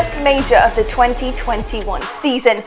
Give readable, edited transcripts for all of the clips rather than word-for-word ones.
first major of the 2021 season.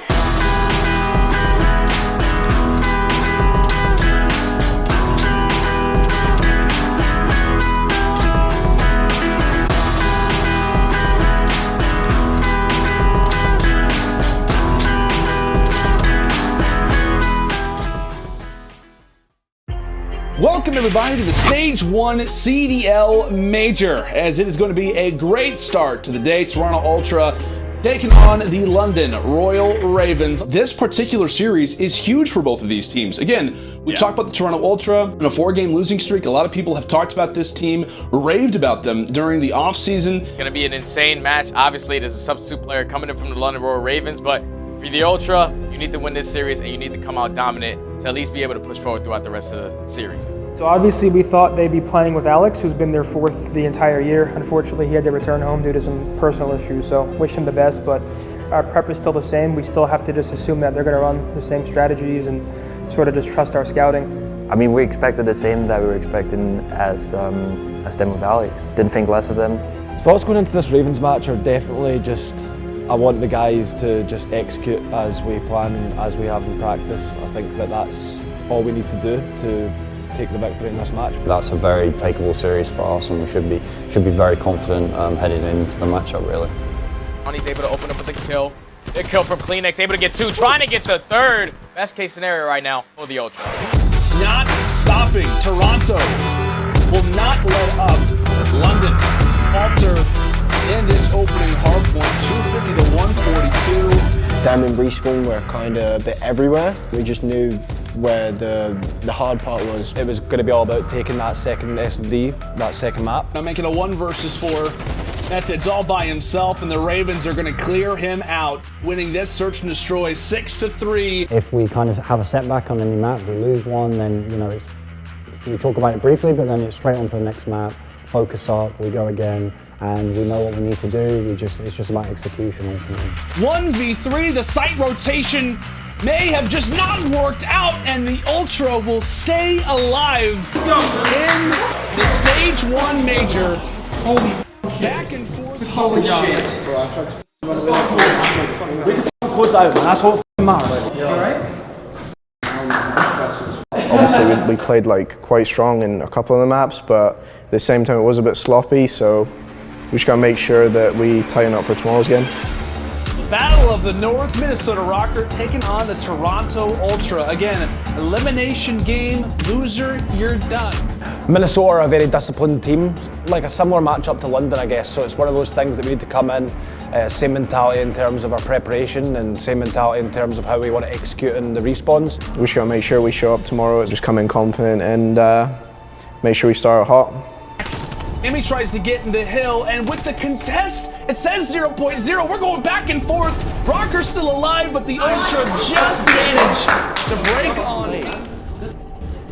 Welcome everybody to the Stage 1 CDL Major, as it is going to be a great start to the day. Toronto Ultra taking on the London Royal Ravens. This particular series is huge for both of these teams. Again, we talked about the Toronto Ultra in a 4-game losing streak. A lot of people have talked about this team, raved about them during the offseason. Going to be an insane match. Obviously, there's a substitute player coming in from the London Royal Ravens, but for the Ultra, you need to win this series and you need to come out dominant to at least be able to push forward throughout the rest of the series. So obviously we thought they'd be playing with Alex, who's been their fourth the entire year. Unfortunately, he had to return home due to some personal issues, so wish him the best, but our prep is still the same. We still have to just assume that they're going to run the same strategies and sort of just trust our scouting. I mean, we expected the same that we were expecting as them with Alex. Didn't think less of them. Thoughts going into this Ravens match are definitely just, I want the guys to just execute as we plan and as we have in practice. I think that that's all we need to do to take the victory in this match. That's a very takeable series for us, and we should be very confident heading into the matchup, really. He's able to open up with the kill. The kill from Kleenex, able to get two, trying to get the third. Best case scenario right now for the Ultra. Not stopping. Toronto will not let up. London falter in this opening hard point, 250 to 142. Them and Respawn were kind of a bit everywhere. We just knew where the hard part was. It was going to be all about taking that second SD, that second map. Now making a 1 versus 4. Methods all by himself, and the Ravens are going to clear him out, winning this search and destroy 6-3. If we kind of have a setback on any map, we lose one, then we talk about it briefly, but then it's straight onto the next map. Focus up, we go again, and we know what we need to do. It's just about execution ultimately. 1v3, the site rotation may have just not worked out, and the Ultra will stay alive in the Stage 1 Major. Holy back and forth. Holy shit. We can close out, man. That's what matters. You alright? Obviously we played like quite strong in a couple of the maps, but at the same time it was a bit sloppy, so we just got to make sure that we tighten up for tomorrow's game. Battle of the North Minnesota Rocker taking on the Toronto Ultra. Again, elimination game, loser, you're done. Minnesota are a very disciplined team, like a similar matchup to London, I guess. So it's one of those things that we need to come in, same mentality in terms of our preparation and same mentality in terms of how we want to execute in the respawns. We just got to make sure we show up tomorrow, just come in confident and make sure we start hot. Amy tries to get in the hill, and with the contest, it says 0.0. We're going back and forth. Rocker's still alive, but the Ultra just managed to break on it.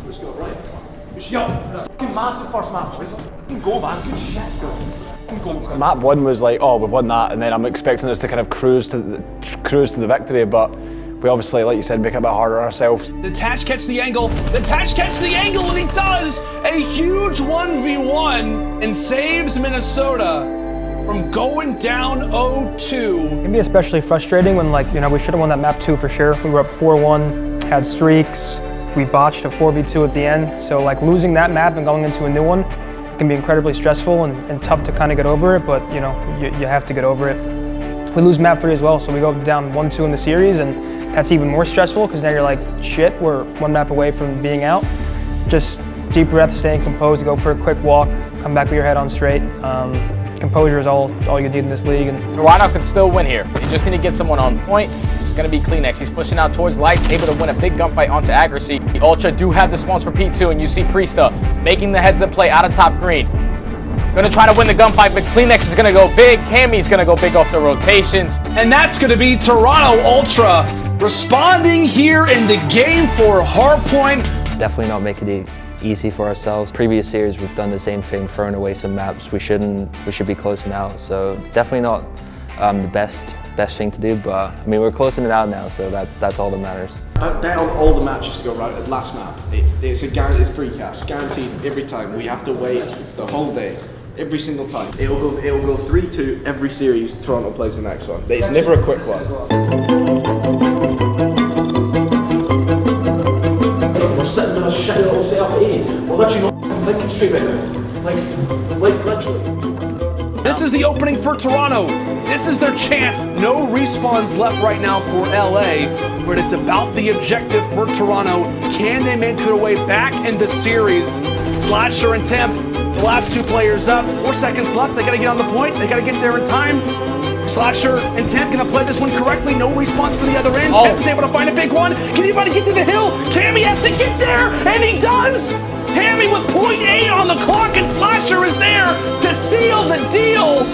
Let's go, right? Massive first map, please. Go, man. Good shit. Map 1 was like, oh, we've won that, and then I'm expecting us to kind of cruise to the victory, but we obviously, like you said, make it a bit harder on ourselves. The Tatch catch the angle. The Tatch catch the angle, and he does a huge 1v1 and saves Minnesota from going down 0-2. It can be especially frustrating when, we should have won that map 2 for sure. We were up 4-1, had streaks. We botched a 4v2 at the end. So, losing that map and going into a new one can be incredibly stressful and tough to kind of get over it, but, you have to get over it. We lose map 3 as well, so we go down 1-2 in the series, and that's even more stressful because now you're like, shit, we're 1 map away from being out. Just deep breath, staying composed, go for a quick walk, come back with your head on straight. Composure is all you need in this league. And Toronto can still win here. They just need to get someone on point. It's going to be Kleenex. He's pushing out towards lights, able to win a big gunfight onto accuracy. The Ultra do have the spawns for P2, and you see Priesta making the heads-up play out of top green. Going to try to win the gunfight, but Kleenex is going to go big. Cammy's going to go big off the rotations. And that's going to be Toronto Ultra responding here in the game for Hardpoint. Definitely not making it easy for ourselves. Previous series we've done the same thing, throwing away some maps. We should be closing out. So it's definitely not the best thing to do, but I mean we're closing it out now, so that's all that matters. Bet on all the matches to go right at last map. It's free cash, guaranteed every time. We have to wait the whole day every single time. It'll go 3-2 every series. Toronto plays the next one. It's never a quick one. We're sitting in a shit little setup at 8. We're literally not thinking straight right now. Like literally. This is the opening for Toronto. This is their chance. No respawns left right now for LA, but it's about the objective for Toronto. Can they make their way back in the series? Slasher and Temp, the last two players up. 4 seconds left. They gotta get on the point. They gotta get there in time. Slasher and Temp gonna play this one correctly. No response for the other end. Temp is able to find a big one. Can anybody get to the hill? Cammy has to get there, and he does! Hammy with 0.8 on the clock, and Slasher is there to seal the deal.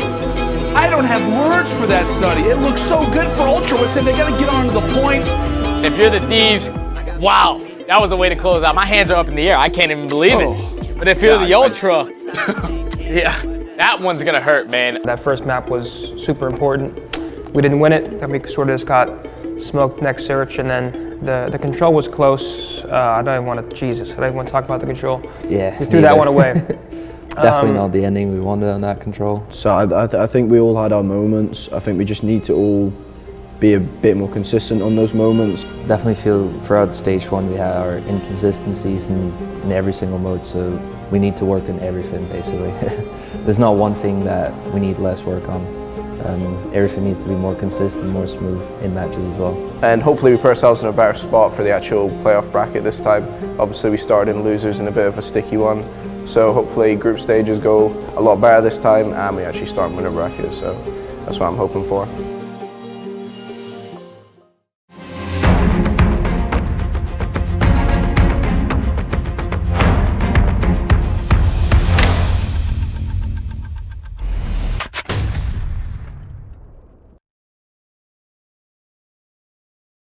I don't have words for that study. It looks so good for Ultra. And they gotta get onto the point. If you're the Thieves, wow, that was a way to close out. My hands are up in the air. I can't even believe it. But if you're the Ultra, yeah, that one's gonna hurt, man. That first map was super important. We didn't win it, and we sort of just got smoked next search, and then the control was close. I don't even want to, Jesus, I don't even want to talk about the control. Yeah. We threw that one away. Definitely not the ending we wanted on that control. So I think we all had our moments. I think we just need to all be a bit more consistent on those moments. Definitely feel throughout stage 1 we had our inconsistencies in every single mode, so we need to work on everything basically. There's not one thing that we need less work on. Everything needs to be more consistent, more smooth in matches as well. And hopefully we put ourselves in a better spot for the actual playoff bracket this time. Obviously we started in losers in a bit of a sticky one, so hopefully group stages go a lot better this time and we actually start winner brackets, so that's what I'm hoping for.